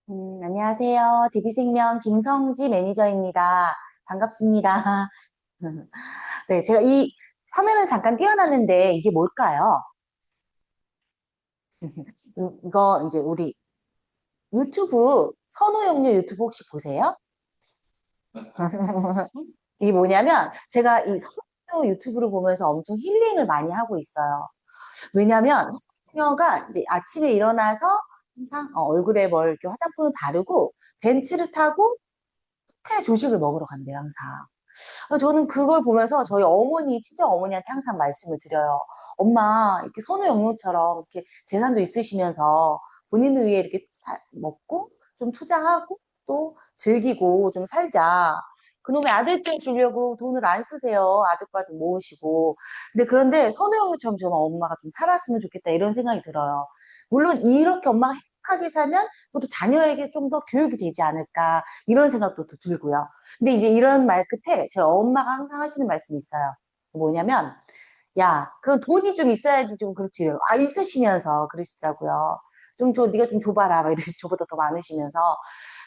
안녕하세요. DB생명 김성지 매니저입니다. 반갑습니다. 네, 제가 이 화면을 잠깐 띄워놨는데 이게 뭘까요? 이거 이제 우리 유튜브, 선호용료 유튜브 혹시 보세요? 이게 뭐냐면 제가 이 선호용료 유튜브를 보면서 엄청 힐링을 많이 하고 있어요. 왜냐면 선호용료가 이제 아침에 일어나서 항상 얼굴에 뭐 이렇게 화장품을 바르고 벤츠를 타고 호텔 조식을 먹으러 간대요, 항상. 저는 그걸 보면서 저희 어머니, 친정 어머니한테 항상 말씀을 드려요. 엄마, 이렇게 선우영로처럼 이렇게 재산도 있으시면서 본인을 위해 이렇게 먹고 좀 투자하고 또 즐기고 좀 살자. 그놈의 아들께 주려고 돈을 안 쓰세요. 아들과도 모으시고. 그런데 선우영로처럼 저는 엄마가 좀 살았으면 좋겠다 이런 생각이 들어요. 물론 이렇게 엄마가 행복하게 살면 그것도 자녀에게 좀 더 교육이 되지 않을까 이런 생각도 또 들고요. 근데 이제 이런 말 끝에 저희 엄마가 항상 하시는 말씀이 있어요. 뭐냐면, 야, 그건 돈이 좀 있어야지 좀 그렇지. 아, 있으시면서 그러시더라고요. 네가 좀 줘봐라. 막 이러시 저보다 더 많으시면서.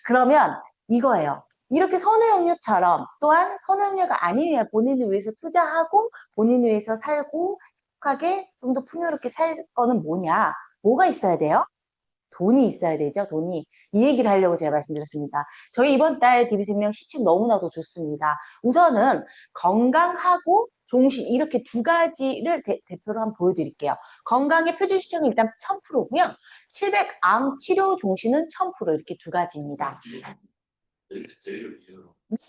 그러면 이거예요. 이렇게 선우용료처럼 또한 선우용료가 아니면 본인을 위해서 투자하고 본인을 위해서 살고 행복하게 좀 더 풍요롭게 살 거는 뭐냐? 뭐가 있어야 돼요? 돈이 있어야 되죠, 돈이. 이 얘기를 하려고 제가 말씀드렸습니다. 저희 이번 달 DB생명 시책 너무나도 좋습니다. 우선은 건강하고 종신 이렇게 두 가지를 대표로 한번 보여드릴게요. 건강의 표준 시청은 일단 1000%고요. 700암 치료 종신은 1000% 이렇게 두 가지입니다.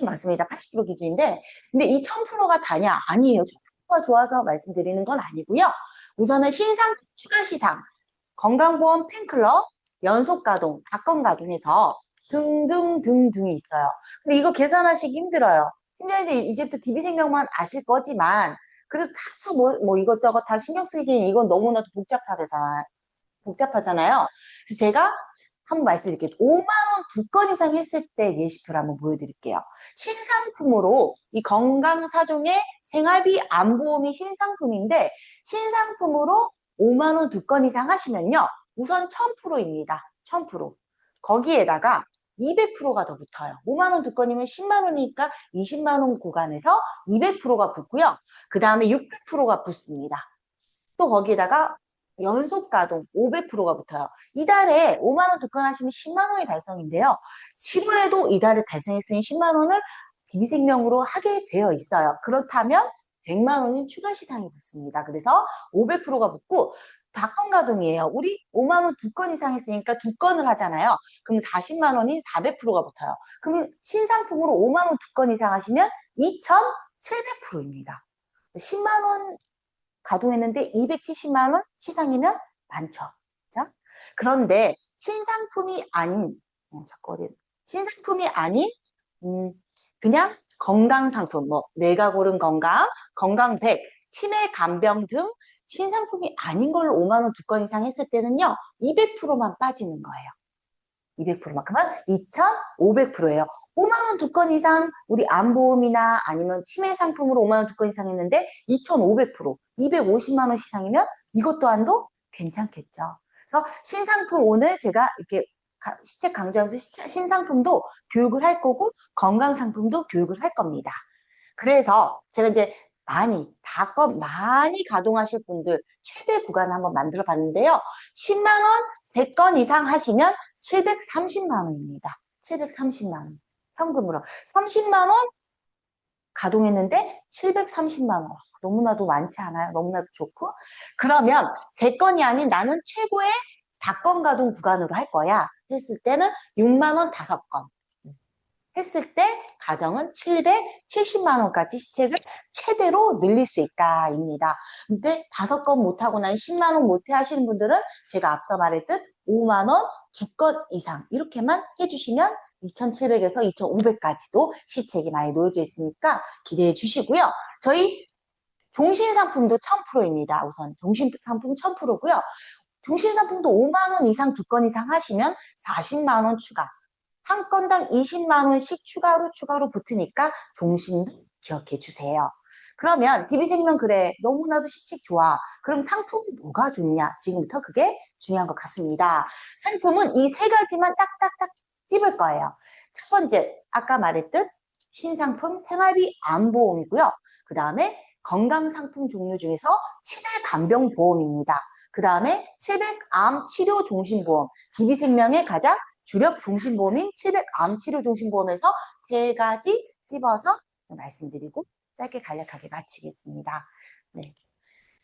맞습니다. 80% 기준인데 근데 이 1000%가 다냐? 아니에요. 1000%가 좋아서 말씀드리는 건 아니고요. 우선은 신상 추가 시상 건강보험 팬클럽, 연속가동, 닷건가동해서 등등등등이 있어요. 근데 이거 계산하시기 힘들어요. 힘든데 이제부터 DB생명만 아실 거지만 그래도 다 뭐 이것저것 다 신경 쓰기엔 이건 너무나도 복잡하잖아요. 그래서 제가 한번 말씀드릴게요. 5만 원 두 건 이상 했을 때 예시표를 한번 보여드릴게요. 신상품으로 이 건강사종의 생활비 안보험이 신상품인데 신상품으로 5만 원 두 건 이상 하시면요. 우선 1000%입니다. 1000%. 거기에다가 200%가 더 붙어요. 5만 원 두 건이면 10만 원이니까 20만 원 구간에서 200%가 붙고요. 그 다음에 600%가 붙습니다. 또 거기에다가 연속 가동 500%가 붙어요. 이달에 5만 원 두 건 하시면 10만 원이 달성인데요. 7월에도 이달에 달성했으니 10만 원을 DB생명으로 하게 되어 있어요. 그렇다면 100만 원인 추가 시상이 붙습니다. 그래서 500%가 붙고 닷건 가동이에요. 우리 5만 원 두 건 이상 했으니까 두 건을 하잖아요. 그럼 40만 원인 400%가 붙어요. 그러면 신상품으로 5만 원 두 건 이상 하시면 2,700%입니다. 10만 원 가동했는데 270만 원 시상이면 많죠. 자, 그런데 신상품이 아닌 자꾸 어디 신상품이 아닌 음, 그냥 건강 상품 뭐 내가 고른 건강, 건강 100, 치매 간병 등 신상품이 아닌 걸로 5만 원 두 건 이상 했을 때는요. 200%만 빠지는 거예요. 200%만큼은 2,500%예요. 5만 원 두 건 이상 우리 암보험이나 아니면 치매 상품으로 5만 원 두 건 이상 했는데 2,500%, 250만 원 시상이면 이것 또한도 괜찮겠죠. 그래서 신상품 오늘 제가 이렇게 시책 강조하면서 신상품도 교육을 할 거고 건강상품도 교육을 할 겁니다. 그래서 제가 이제 많이 가동하실 분들 최대 구간 한번 만들어 봤는데요. 10만 원 3건 이상 하시면 730만 원입니다. 730만 원. 현금으로. 30만 원 가동했는데 730만 원. 너무나도 많지 않아요? 너무나도 좋고. 그러면 3건이 아닌 나는 최고의 다건 가동 구간으로 할 거야. 했을 때는 6만 원 5건. 했을 때 가정은 770만 원까지 시책을 최대로 늘릴 수 있다입니다. 근데 5건 못하고 난 10만 원 못해 하시는 분들은 제가 앞서 말했듯 5만 원 2건 이상 이렇게만 해주시면 2,700에서 2,500까지도 시책이 많이 놓여져 있으니까 기대해 주시고요. 저희 종신상품도 1000%입니다. 우선 종신상품 1000%고요. 종신상품도 5만 원 이상 2건 이상 하시면 40만 원 추가. 한 건당 20만 원씩 추가로 붙으니까 종신도 기억해 주세요. 그러면 DB생명 그래 너무나도 시책 좋아. 그럼 상품이 뭐가 좋냐? 지금부터 그게 중요한 것 같습니다. 상품은 이 세 가지만 딱딱딱 찝을 거예요. 첫 번째, 아까 말했듯 신상품 생활비 암보험이고요. 그 다음에 건강상품 종류 중에서 치매간병보험입니다. 그 다음에 700암 치료종신보험, DB생명의 가장 주력 종신보험인 700암 치료종신보험에서 세 가지 찝어서 말씀드리고 짧게 간략하게 마치겠습니다. 네.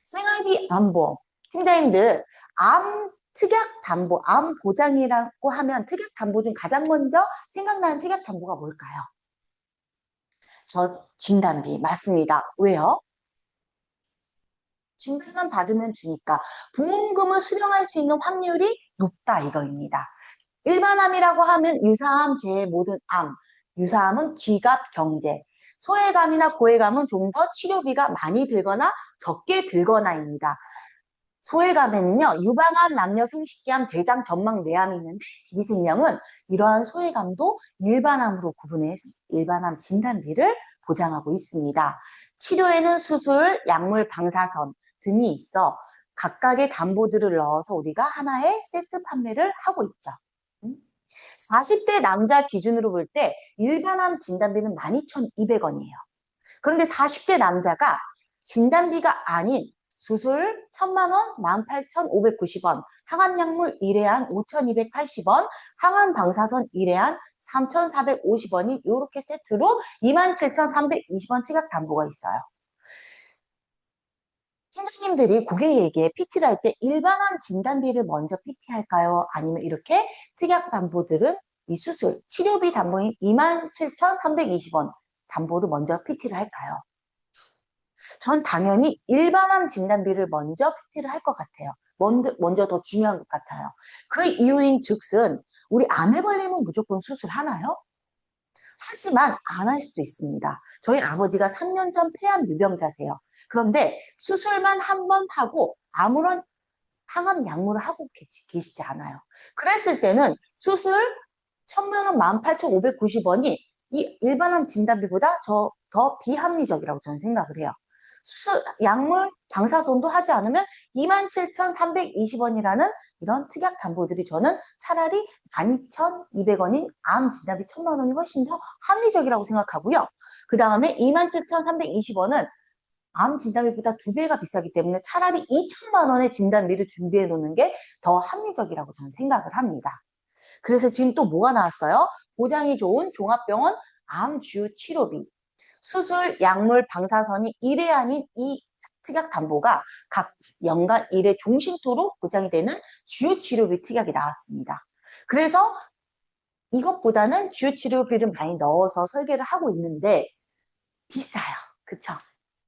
생활비 암보험. 팀장님들, 암 특약담보, 암 보장이라고 하면 특약담보 중 가장 먼저 생각나는 특약담보가 뭘까요? 저 진단비 맞습니다. 왜요? 진단만 받으면 주니까 보험금을 수령할 수 있는 확률이 높다 이거입니다. 일반암이라고 하면 유사암 제외 모든 암, 유사암은 기갑 경제, 소외감이나 고해감은 좀 더 치료비가 많이 들거나 적게 들거나입니다. 소외감에는요, 유방암, 남녀 생식기암, 대장, 전망, 뇌암이 있는데 DB생명은 이러한 소외감도 일반암으로 구분해서 일반암 진단비를 보장하고 있습니다. 치료에는 수술, 약물, 방사선 등이 있어 각각의 담보들을 넣어서 우리가 하나의 세트 판매를 하고 있죠. 40대 남자 기준으로 볼 때 일반암 진단비는 12,200원이에요. 그런데 40대 남자가 진단비가 아닌 수술 1,000만 원, 18,590원, 항암약물 1회한 5,280원, 항암방사선 1회한 3,450원이 이렇게 세트로 27,320원 치각 담보가 있어요. 팀장님들이 고객에게 PT를 할 때 일반암 진단비를 먼저 PT 할까요? 아니면 이렇게 특약 담보들은 이 수술, 치료비 담보인 27,320원 담보를 먼저 PT를 할까요? 전 당연히 일반암 진단비를 먼저 PT를 할 것 같아요. 먼저 더 중요한 것 같아요. 그 이유인 즉슨 우리 암에 걸리면 무조건 수술하나요? 하지만 안 할 수도 있습니다. 저희 아버지가 3년 전 폐암 유병자세요. 그런데 수술만 한 번 하고 아무런 항암 약물을 하고 계시지 않아요. 그랬을 때는 수술 1,000만 원, 18,590원이 이 일반암 진단비보다 더 비합리적이라고 저는 생각을 해요. 수술, 약물, 방사선도 하지 않으면 27,320원이라는 이런 특약 담보들이 저는 차라리 12,200원인 암 진단비 1,000만 원이 훨씬 더 합리적이라고 생각하고요. 그 다음에 27,320원은 암 진단비보다 2배가 비싸기 때문에 차라리 2천만 원의 진단비를 준비해 놓는 게 더 합리적이라고 저는 생각을 합니다. 그래서 지금 또 뭐가 나왔어요? 보장이 좋은 종합병원 암 주요 치료비. 수술, 약물, 방사선이 1회 아닌 이 특약 담보가 각 연간 1회 종신토로 보장이 되는 주요 치료비 특약이 나왔습니다. 그래서 이것보다는 주요 치료비를 많이 넣어서 설계를 하고 있는데 비싸요. 그쵸?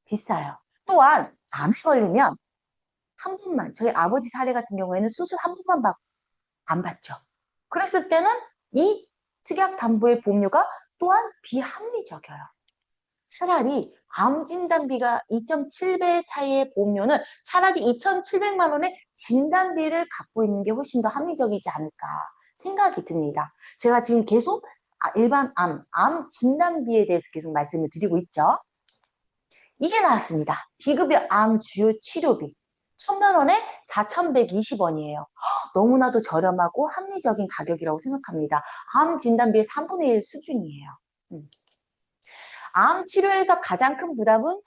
비싸요. 또한 암에 걸리면 한 번만, 저희 아버지 사례 같은 경우에는 수술 한 번만 안 받죠. 그랬을 때는 이 특약 담보의 보험료가 또한 비합리적이에요. 차라리 암 진단비가 2.7배 차이의 보험료는 차라리 2,700만 원의 진단비를 갖고 있는 게 훨씬 더 합리적이지 않을까 생각이 듭니다. 제가 지금 계속 일반 암 진단비에 대해서 계속 말씀을 드리고 있죠. 이게 나왔습니다. 비급여 암 주요 치료비. 1,000만 원에 4,120원이에요. 너무나도 저렴하고 합리적인 가격이라고 생각합니다. 암 진단비의 3분의 1 수준이에요. 암 치료에서 가장 큰 부담은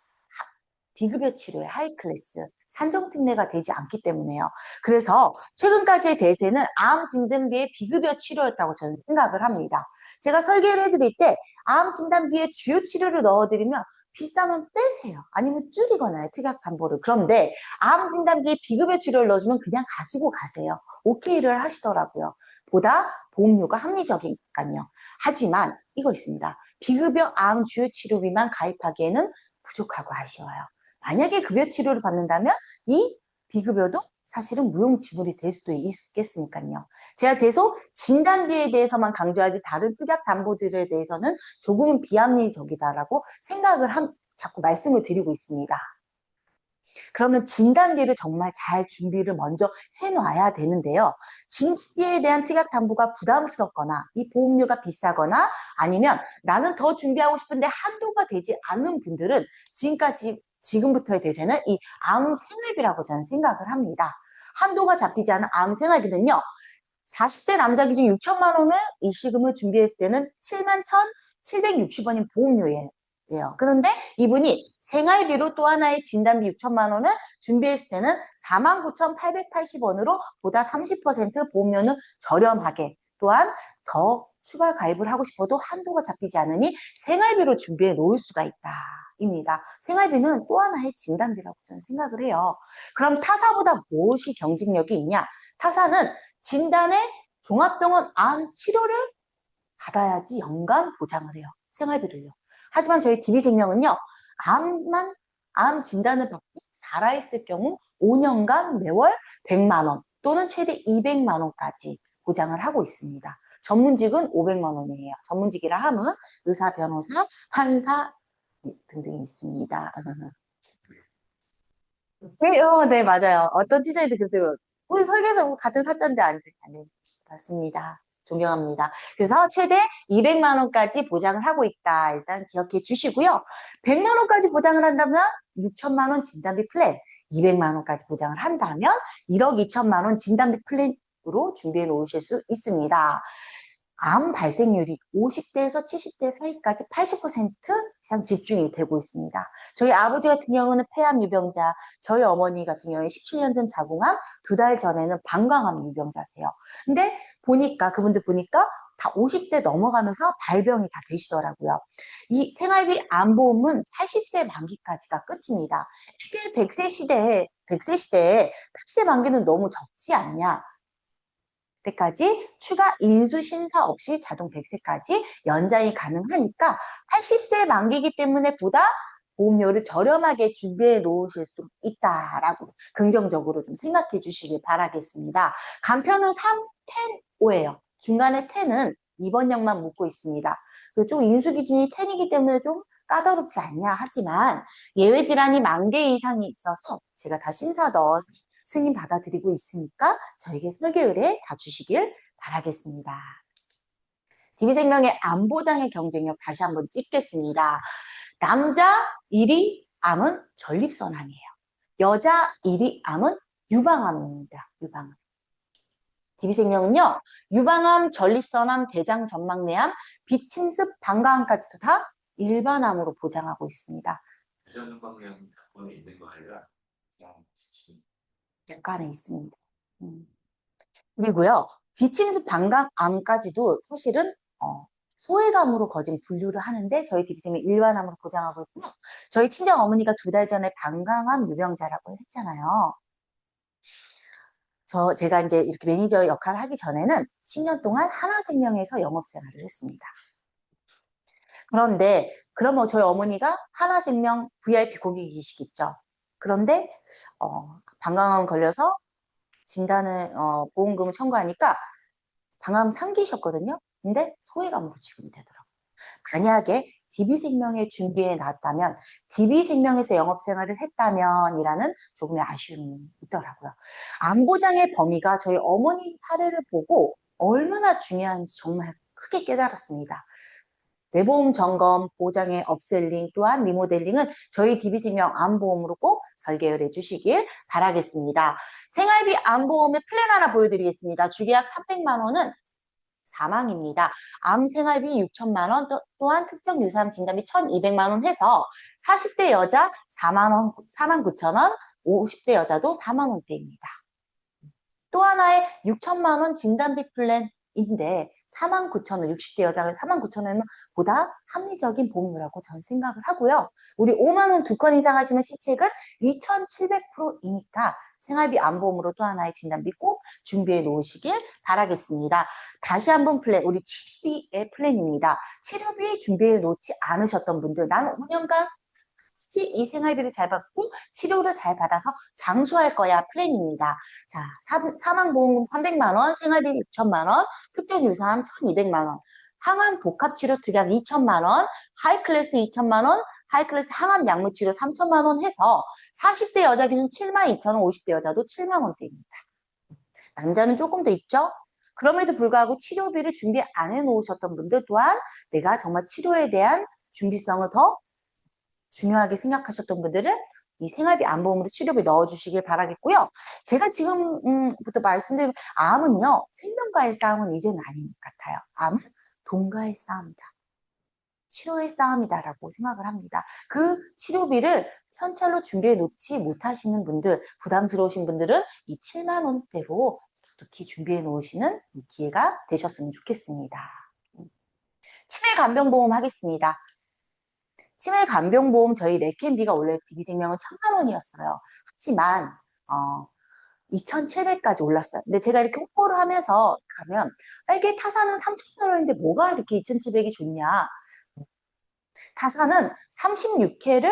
비급여 치료의 하이클래스, 산정특례가 되지 않기 때문에요. 그래서 최근까지의 대세는 암 진단비의 비급여 치료였다고 저는 생각을 합니다. 제가 설계를 해드릴 때 암 진단비에 주요 치료를 넣어드리면 비싸면 빼세요. 아니면 줄이거나 특약 담보를. 그런데 암 진단비에 비급여 치료를 넣어주면 그냥 가지고 가세요. 오케이를 하시더라고요. 보다 보험료가 합리적이니까요. 하지만 이거 있습니다. 비급여 암 주요 치료비만 가입하기에는 부족하고 아쉬워요. 만약에 급여 치료를 받는다면 이 비급여도 사실은 무용 지불이 될 수도 있겠으니까요. 제가 계속 진단비에 대해서만 강조하지 다른 특약 담보들에 대해서는 조금은 비합리적이다라고 생각을 자꾸 말씀을 드리고 있습니다. 그러면 진단비를 정말 잘 준비를 먼저 해놔야 되는데요. 진단비에 대한 특약 담보가 부담스럽거나 이 보험료가 비싸거나 아니면 나는 더 준비하고 싶은데 한도가 되지 않는 분들은 지금부터의 대세는 이 암 생활비라고 저는 생각을 합니다. 한도가 잡히지 않은 암 생활비는요. 40대 남자 기준 6천만 원을 이 시금을 준비했을 때는 7만 1,760원인 보험료예요. 그런데 이분이 생활비로 또 하나의 진단비 6천만 원을 준비했을 때는 49,880원으로 보다 30% 보험료는 저렴하게, 또한 더 추가 가입을 하고 싶어도 한도가 잡히지 않으니 생활비로 준비해 놓을 수가 있다. 입니다. 생활비는 또 하나의 진단비라고 저는 생각을 해요. 그럼 타사보다 무엇이 경쟁력이 있냐? 타사는 진단의 종합병원 암 치료를 받아야지 연간 보장을 해요. 생활비를요. 하지만 저희 DB생명은요. 암 진단을 받고 살아있을 경우 5년간 매월 100만 원 또는 최대 200만 원까지 보장을 하고 있습니다. 전문직은 500만 원이에요. 전문직이라 함은 의사, 변호사, 판사 등등이 있습니다. 네, 맞아요. 어떤 티저에도 그래도 우리 설계사 같은 사자인데 안 돼. 안 돼. 맞습니다. 존경합니다. 그래서 최대 200만 원까지 보장을 하고 있다. 일단 기억해 주시고요. 100만 원까지 보장을 한다면 6천만 원 진단비 플랜, 200만 원까지 보장을 한다면 1억 2천만 원 진단비 플랜으로 준비해 놓으실 수 있습니다. 암 발생률이 50대에서 70대 사이까지 80% 이상 집중이 되고 있습니다. 저희 아버지 같은 경우는 폐암 유병자, 저희 어머니 같은 경우에 17년 전 자궁암, 2달 전에는 방광암 유병자세요. 근데 그분들 보니까 다 50대 넘어가면서 발병이 다 되시더라고요. 이 생활비 암보험은 80세 만기까지가 끝입니다. 이게 100세 시대에 80세 만기는 너무 적지 않냐? 때까지 추가 인수 심사 없이 자동 100세까지 연장이 가능하니까 80세 만기이기 때문에 보다 보험료를 저렴하게 준비해 놓으실 수 있다라고 긍정적으로 좀 생각해 주시길 바라겠습니다. 간편은 3, 10, 5예요. 중간에 10은 입원력만 묻고 있습니다. 좀 인수 기준이 10이기 때문에 좀 까다롭지 않냐 하지만 예외 질환이 10,000개 이상이 있어서 제가 다 심사 넣어서 승인 받아들이고 있으니까 저에게 설계의뢰 다 주시길 바라겠습니다. DB생명의 암보장의 경쟁력 다시 한번 찍겠습니다. 남자 1위 암은 전립선암이에요. 여자 1위 암은 유방암입니다. 유방암. DB생명은요. 유방암, 전립선암, 대장전막내암, 비침습, 방광암까지도 다 일반암으로 보장하고 있습니다. 대장전막내암 있는 거 아니라 약간에 있습니다. 그리고요, 비침습 방광암까지도 사실은 소외감으로 거진 분류를 하는데 저희 DB생명 일반암으로 보장하고 있고요. 저희 친정 어머니가 2달 전에 방광암 유병자라고 했잖아요. 제가 이제 이렇게 매니저 역할을 하기 전에는 10년 동안 하나생명에서 영업생활을 했습니다. 그런데 그럼 저희 어머니가 하나생명 VIP 고객이시겠죠. 있죠. 그런데 방광암 걸려서 진단을 보험금을 청구하니까 방암 3기셨거든요. 근데 소외감으로 지급이 되더라고요. 만약에 DB생명에 준비해 놨다면, DB생명에서 영업생활을 했다면이라는 조금의 아쉬움이 있더라고요. 암보장의 범위가 저희 어머님 사례를 보고 얼마나 중요한지 정말 크게 깨달았습니다. 내보험 점검, 보장의 업셀링 또한 리모델링은 저희 DB생명 암보험으로 꼭 설계를 해주시길 바라겠습니다. 생활비 암보험의 플랜 하나 보여드리겠습니다. 주계약 300만 원은 사망입니다. 암 생활비 6천만 원, 또한 특정 유사암 진단비 1,200만 원 해서 40대 여자 4만 원, 4만 9천 원, 50대 여자도 4만 원대입니다. 또 하나의 6천만 원 진단비 플랜인데 4만 9천 원, 60대 여자가 4만 9천 원은 보다 합리적인 보험료라고 저는 생각을 하고요. 우리 5만 원 2건 이상 하시면 시책은 2,700%이니까 생활비 암보험으로 또 하나의 진단비 꼭 준비해 놓으시길 바라겠습니다. 다시 한번 플랜, 우리 치료비의 플랜입니다. 치료비 준비해 놓지 않으셨던 분들, 나는 5년간 이 생활비를 잘 받고 치료를 잘 받아서 장수할 거야 플랜입니다. 자, 사망보험금 300만 원, 생활비 6천만 원, 특정 유사암 1,200만 원, 항암 복합치료 특약 2천만 원, 하이클래스 2천만 원, 하이클래스 항암 약물치료 3천만 원 해서 40대 여자 기준 7만 2천 원, 50대 여자도 7만 원대입니다. 남자는 조금 더 있죠? 그럼에도 불구하고 치료비를 준비 안 해놓으셨던 분들 또한 내가 정말 치료에 대한 준비성을 더 중요하게 생각하셨던 분들은 이 생활비 안보험으로 치료비 넣어주시길 바라겠고요. 제가 지금부터 말씀드린 암은요, 생명과의 싸움은 이제는 아닌 것 같아요. 암은 돈과의 싸움이다. 치료의 싸움이다라고 생각을 합니다. 그 치료비를 현찰로 준비해 놓지 못하시는 분들, 부담스러우신 분들은 이 7만 원대로 두둑히 준비해 놓으시는 기회가 되셨으면 좋겠습니다. 치매간병보험 하겠습니다. 치매간병보험 저희 레켄비가 원래 DB생명은 1,000만 원이었어요. 하지만 2,700까지 올랐어요. 근데 제가 이렇게 홍보를 하면서 가면 이게 타사는 3,000만 원인데 뭐가 이렇게 2,700이 좋냐. 타사는 36회를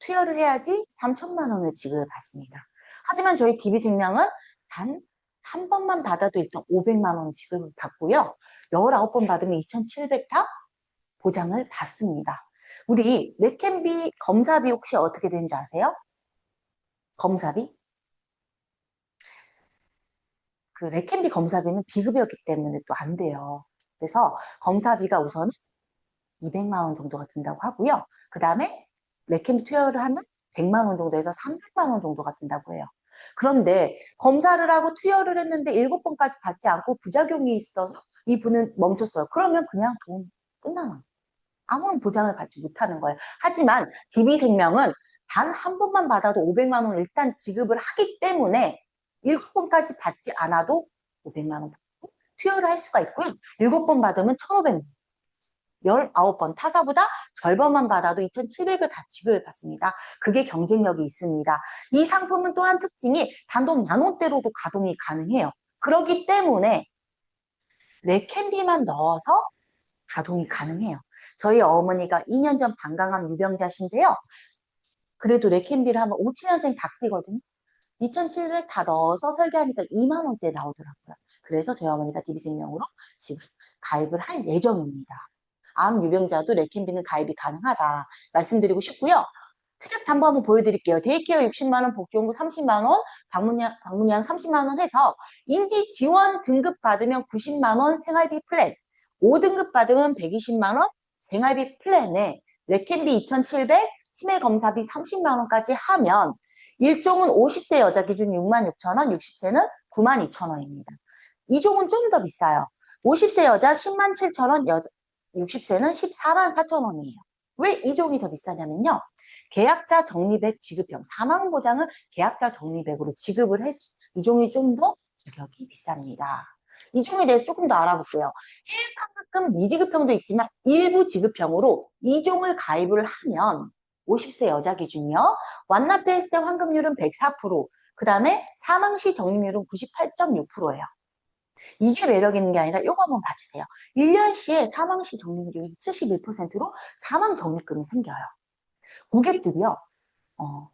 투여를 해야지 3,000만 원을 지급을 받습니다. 하지만 저희 DB생명은 단 한 번만 받아도 일단 500만 원 지급을 받고요. 19번 받으면 2,700 다 보장을 받습니다. 우리 레켄비 검사비 혹시 어떻게 되는지 아세요? 검사비? 그 레켄비 검사비는 비급여기 때문에 또 안 돼요. 그래서 검사비가 우선 200만 원 정도가 든다고 하고요. 그 다음에 레켄비 투여를 하면 100만 원 정도에서 300만 원 정도가 든다고 해요. 그런데 검사를 하고 투여를 했는데 7번까지 받지 않고 부작용이 있어서 이분은 멈췄어요. 그러면 그냥 돈 끝나는 아무런 보장을 받지 못하는 거예요. 하지만 DB생명은 단 한 번만 받아도 500만 원 일단 지급을 하기 때문에 7번까지 받지 않아도 500만 원 받고 투여를 할 수가 있고요. 7번 받으면 1,500만 원. 19번 타사보다 절반만 받아도 2,700을 다 지급을 받습니다. 그게 경쟁력이 있습니다. 이 상품은 또한 특징이 단돈 10,000원대로도 가동이 가능해요. 그렇기 때문에 레캔비만 넣어서 가동이 가능해요. 저희 어머니가 2년 전 방광암 유병자신데요. 그래도 레캔비를 하면 57년생 닭띠거든요. 2,700 다 넣어서 설계하니까 2만 원대 나오더라고요. 그래서 저희 어머니가 DB생명으로 지금 가입을 할 예정입니다. 암 유병자도 레캔비는 가입이 가능하다 말씀드리고 싶고요. 특약 담보 한번 보여드릴게요. 데이케어 60만 원, 복지용구 30만 원, 방문량 30만 원 해서 인지 지원 등급 받으면 90만 원 생활비 플랜, 5등급 받으면 120만 원 생활비 플랜에 레캔비 2,700, 치매 검사비 30만 원까지 하면 1종은 50세 여자 기준 6만 6천 원, 60세는 9만 2천 원입니다. 2종은 좀 더 비싸요. 50세 여자 10만 7천 원, 60세는 14만 4천 원이에요. 왜 2종이 더 비싸냐면요. 계약자 적립액 지급형, 사망보장을 계약자 적립액으로 지급을 해서 2종이 좀 더 가격이 비쌉니다. 2종에 대해서 조금 더 알아볼게요. 해외판급금 미지급형도 있지만 일부 지급형으로 2종을 가입을 하면 50세 여자 기준이요. 완납했을 때 환급률은 104%, 그 다음에 사망시 적립률은 98.6%예요. 이게 매력 있는 게 아니라 이거 한번 봐주세요. 1년 시에 사망시 적립률이 71%로 사망 적립금이 생겨요. 고객들이요.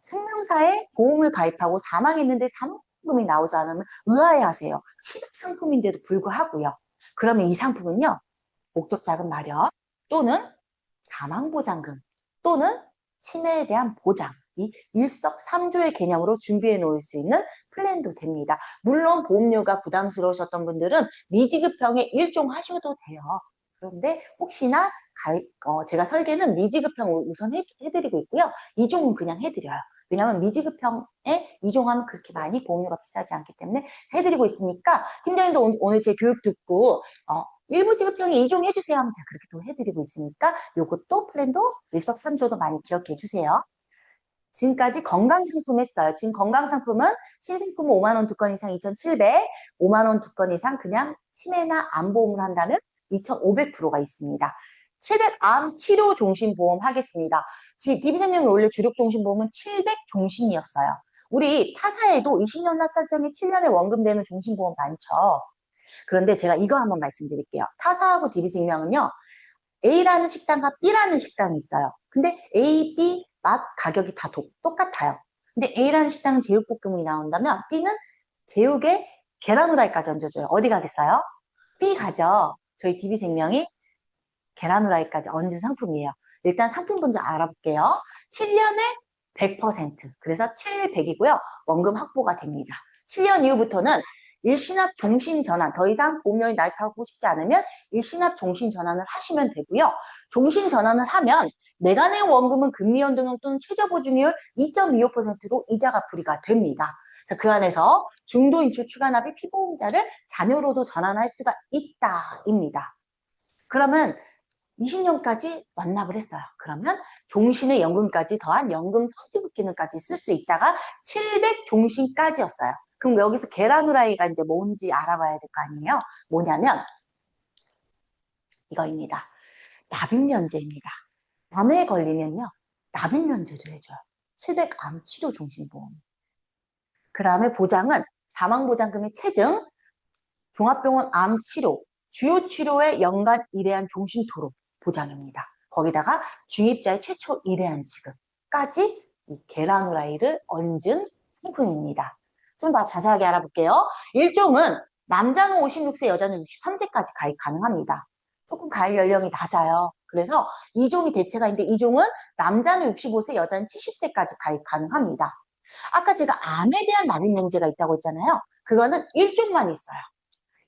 생명사에 보험을 가입하고 사망했는데 사망금이 나오지 않으면 의아해하세요. 치료 상품인데도 불구하고요. 그러면 이 상품은요. 목적 자금 마련 또는 사망보장금 또는 치매에 대한 보장 이 일석삼조의 개념으로 준비해 놓을 수 있는 플랜도 됩니다. 물론 보험료가 부담스러우셨던 분들은 미지급형에 일종 하셔도 돼요. 그런데 혹시나 제가 설계는 미지급형 우선 해드리고 있고요. 2종은 그냥 해드려요. 왜냐하면 미지급형에 2종하면 그렇게 많이 보험료가 비싸지 않기 때문에 해드리고 있으니까 팀장님도 오늘 제 교육 듣고 일부 지급형에 2종 해주세요 하면 제가 그렇게 또 해드리고 있으니까 요것도 플랜도 일석삼조도 많이 기억해 주세요. 지금까지 건강상품 했어요. 지금 건강상품은 신상품은 5만 원 2건 이상 2,700, 5만 원 2건 이상 그냥 치매나 암보험을 한다면 2,500%가 있습니다. 700암 치료 종신보험 하겠습니다. DB생명이 원래 주력 종신보험은 700 종신이었어요. 우리 타사에도 20년 납살정에 7년에 원금되는 종신보험 많죠. 그런데 제가 이거 한번 말씀드릴게요. 타사하고 DB생명은요. A라는 식당과 B라는 식당이 있어요. 근데 A, B 맛 가격이 다 똑같아요. 근데 A라는 식당은 제육볶음이 나온다면 B는 제육에 계란 후라이까지 얹어줘요. 어디 가겠어요? B 가죠. 저희 DB생명이 계란 후라이까지 얹은 상품이에요. 일단 상품 먼저 알아볼게요. 7년에 100%. 그래서 7, 100이고요. 원금 확보가 됩니다. 7년 이후부터는 일시납 종신 전환, 더 이상 보험료에 가입하고 싶지 않으면 일시납 종신 전환을 하시면 되고요. 종신 전환을 하면 내가 낸 원금은 금리연동형 또는 최저보증률 2.25%로 이자가 불이가 됩니다. 그래서 그 안에서 중도인출 추가납입 피보험자를 자녀로도 전환할 수가 있다입니다. 그러면 20년까지 완납을 했어요. 그러면 종신의 연금까지 더한 연금 선지급 기능까지 쓸 수 있다가 700 종신까지였어요. 그럼 여기서 계란 후라이가 이제 뭔지 알아봐야 될 거 아니에요? 뭐냐면 이거입니다. 납입면제입니다. 암에 걸리면요. 납입면제를 해줘요. 700 암치료 종신보험. 그 다음에 보장은 사망보장금의 체증, 종합병원 암치료, 주요 치료의 연간 1회한 종신토록 보장입니다. 거기다가 중입자의 최초 1회한 지급까지 이 계란 후라이를 얹은 상품입니다. 좀 더 자세하게 알아볼게요. 1종은 남자는 56세, 여자는 63세까지 가입 가능합니다. 조금 가입 연령이 낮아요. 그래서 2종이 대체가 있는데 2종은 남자는 65세, 여자는 70세까지 가입 가능합니다. 아까 제가 암에 대한 납입 면제가 있다고 했잖아요. 그거는 1종만 있어요.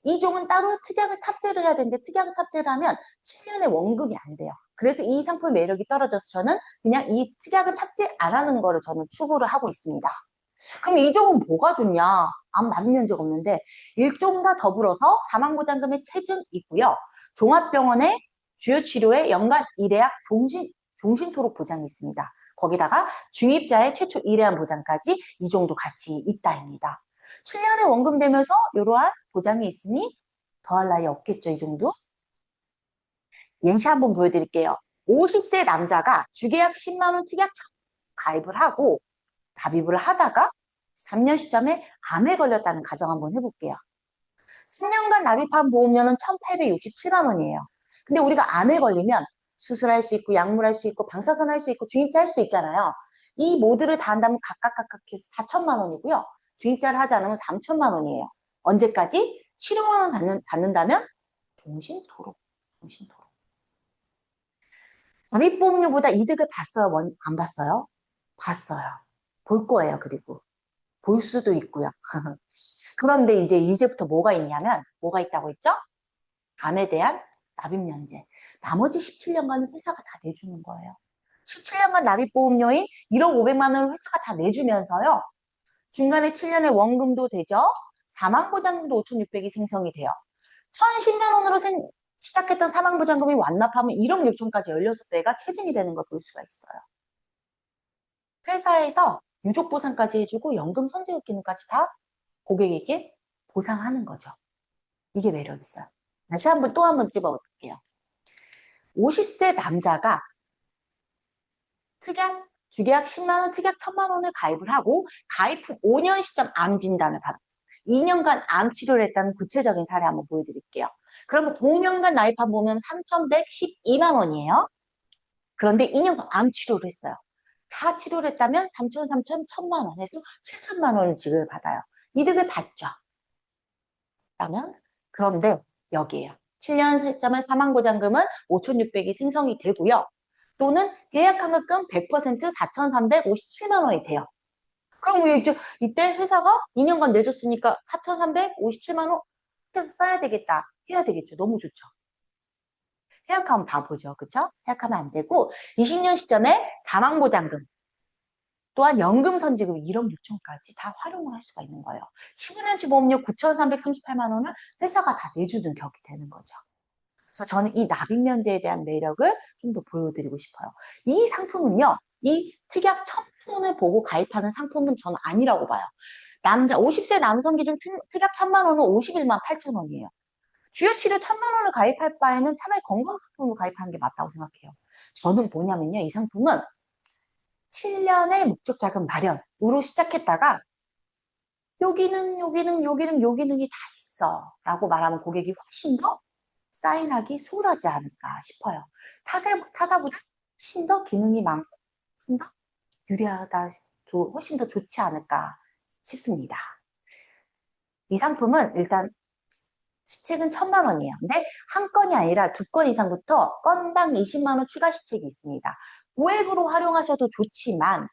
2종은 따로 특약을 탑재를 해야 되는데 특약을 탑재를 하면 7년의 원금이 안 돼요. 그래서 이 상품의 매력이 떨어져서 저는 그냥 이 특약을 탑재 안 하는 거를 저는 추구를 하고 있습니다. 그럼 2종은 뭐가 좋냐? 암 납입 면제가 없는데 1종과 더불어서 사망보장금의 체증 있고요. 종합병원의 주요 치료에 연간 1회약 종신토록 보장이 있습니다. 거기다가 중입자의 최초 1회한 보장까지 이 정도 같이 있다입니다. 7년의 원금 되면서 이러한 보장이 있으니 더할 나위 없겠죠, 이 정도? 예시 한번 보여드릴게요. 50세 남자가 주계약 10만 원 특약 가입을 하고 납입을 하다가 3년 시점에 암에 걸렸다는 가정 한번 해볼게요. 3년간 납입한 보험료는 1,867만 원이에요. 근데 우리가 암에 걸리면 수술할 수 있고 약물할 수 있고 방사선 할 수 있고 중입자 할 수도 있잖아요. 이 모두를 다 한다면 각각 해서 4천만 원이고요. 중입자를 하지 않으면 3천만 원이에요. 언제까지? 치료만 받는다면 종신토록. 종신토록. 납입보험료보다 이득을 봤어요? 안 봤어요? 봤어요. 볼 거예요, 그리고. 볼 수도 있고요. 그런데 이제부터 뭐가 있냐면, 뭐가 있다고 했죠? 암에 대한 납입면제. 나머지 17년간은 회사가 다 내주는 거예요. 17년간 납입보험료인 1억 500만 원을 회사가 다 내주면서요. 중간에 7년의 원금도 되죠. 사망보장금도 5,600이 생성이 돼요. 1,010만 원으로 시작했던 사망보장금이 완납하면 1억 6천까지 16배가 체증이 되는 걸 볼 수가 있어요. 회사에서 유족보상까지 해주고 연금 선지급 기능까지 다 고객에게 보상하는 거죠. 이게 매력 있어요. 다시 또 한 번 찝어볼게요. 50세 남자가 주계약 10만 원, 특약 1,000만 원을 가입을 하고 가입 후 5년 시점 암 진단을 받았어요. 2년간 암 치료를 했다는 구체적인 사례 한번 보여드릴게요. 그러면 5년간 나입한 보면 3,112만 원이에요. 그런데 2년간 암 치료를 했어요. 다 치료를 했다면 3천, 3천, 1,000만 원 해서 7천만 원을 지급을 받아요. 이득을 받죠. 그러면 그런데 여기에요. 7년 시점의 사망보장금은 5,600이 생성이 되고요. 또는 계약환급금 100% 4,357만 원이 돼요. 그럼 이때 회사가 2년간 내줬으니까 4,357만 원 해서 써야 되겠다. 해야 되겠죠. 너무 좋죠. 해약하면 바보죠. 그쵸? 해약하면 안 되고 20년 시점에 사망보장금 또한 연금선지금 1억 6천까지 다 활용을 할 수가 있는 거예요. 15년치 보험료 9,338만 원을 회사가 다 내주는 격이 되는 거죠. 그래서 저는 이 납입면제에 대한 매력을 좀 더 보여드리고 싶어요. 이 상품은요. 이 특약 1,000만 원을 보고 가입하는 상품은 저는 아니라고 봐요. 50세 남성 기준 특약 1,000만 원은 51만 8천 원이에요. 주요 치료 1,000만 원을 가입할 바에는 차라리 건강상품을 가입하는 게 맞다고 생각해요. 저는 뭐냐면요. 이 상품은 7년의 목적 자금 마련으로 시작했다가 요기능이 다 있어 라고 말하면 고객이 훨씬 더 사인하기 수월하지 않을까 싶어요. 타사보다 훨씬 더 기능이 많고 훨씬 더 유리하다, 훨씬 더 좋지 않을까 싶습니다. 이 상품은 일단 시책은 1,000만 원이에요. 근데 한 건이 아니라 2건 이상부터 건당 20만 원 추가 시책이 있습니다. 고액으로 활용하셔도 좋지만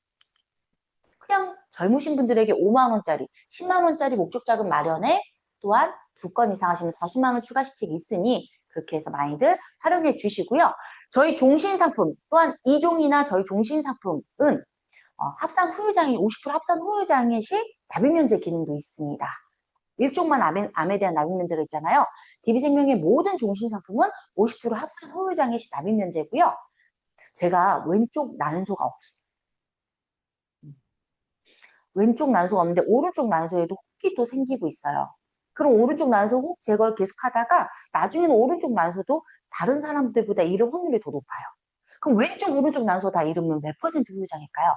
그냥 젊으신 분들에게 5만 원짜리, 10만 원짜리 목적 자금 마련에 또한 2건 이상 하시면 40만 원 추가 시책이 있으니 그렇게 해서 많이들 활용해 주시고요. 저희 종신상품 또한 2종이나 저희 종신상품은 합산 후유장애 50% 합산 후유장애 시 납입 면제 기능도 있습니다. 1종만 암에 대한 납입 면제가 있잖아요. DB생명의 모든 종신상품은 50% 합산 후유장애 시 납입 면제고요. 제가 왼쪽 난소가 없어요. 왼쪽 난소가 없는데 오른쪽 난소에도 혹이 또 생기고 있어요. 그럼 오른쪽 난소 혹 제거를 계속하다가 나중에는 오른쪽 난소도 다른 사람들보다 이를 확률이 더 높아요. 그럼 왼쪽 오른쪽 난소 다 이르면 몇 퍼센트 후유장애일까요?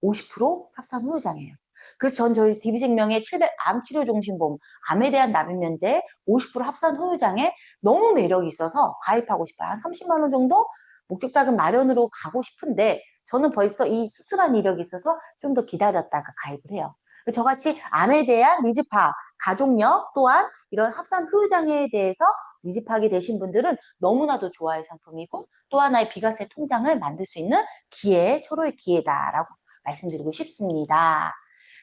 50% 합산 후유장애예요. 그래서 전 저희 DB생명의 700암 치료종신보험 암에 대한 납입 면제 50% 합산 후유장애 너무 매력이 있어서 가입하고 싶어요. 한 30만 원 정도 목적 자금 마련으로 가고 싶은데 저는 벌써 이 수술한 이력이 있어서 좀 더 기다렸다가 가입을 해요. 저같이 암에 대한 니즈 파악, 가족력 또한 이런 합산 후유장애에 대해서 니즈 파악이 되신 분들은 너무나도 좋아할 상품이고 또 하나의 비과세 통장을 만들 수 있는 기회, 초로의 기회다라고 말씀드리고 싶습니다.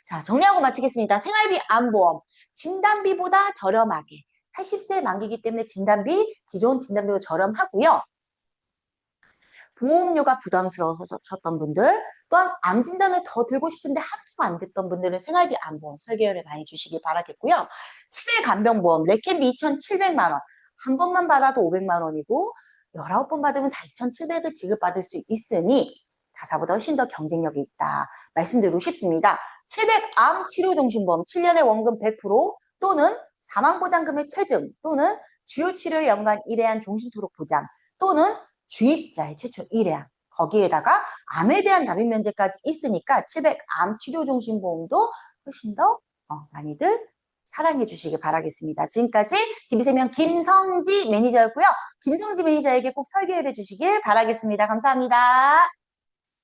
자, 정리하고 마치겠습니다. 생활비 암보험, 진단비보다 저렴하게 80세 만기이기 때문에 진단비, 기존 진단비보다 저렴하고요. 보험료가 부담스러우셨던 분들, 또한 암 진단을 더 들고 싶은데 하나도 안 됐던 분들은 생활비 암보험 설계를 많이 주시기 바라겠고요. 치매 간병보험, 레캠비 2,700만 원, 한 번만 받아도 500만 원이고 19번 받으면 다 2,700을 지급받을 수 있으니 타사보다 훨씬 더 경쟁력이 있다 말씀드리고 싶습니다. 700암 치료종신보험 7년의 원금 100% 또는 사망보장금의 체증 또는 주요치료 연간 1회한 종신토록 보장 또는 주입자의 최초 1회한 거기에다가 암에 대한 납입 면제까지 있으니까 700암 치료종신보험도 훨씬 더 많이들 사랑해 주시기 바라겠습니다. 지금까지 DB생명 김성지 매니저였고요. 김성지 매니저에게 꼭 설계해 주시길 바라겠습니다. 감사합니다.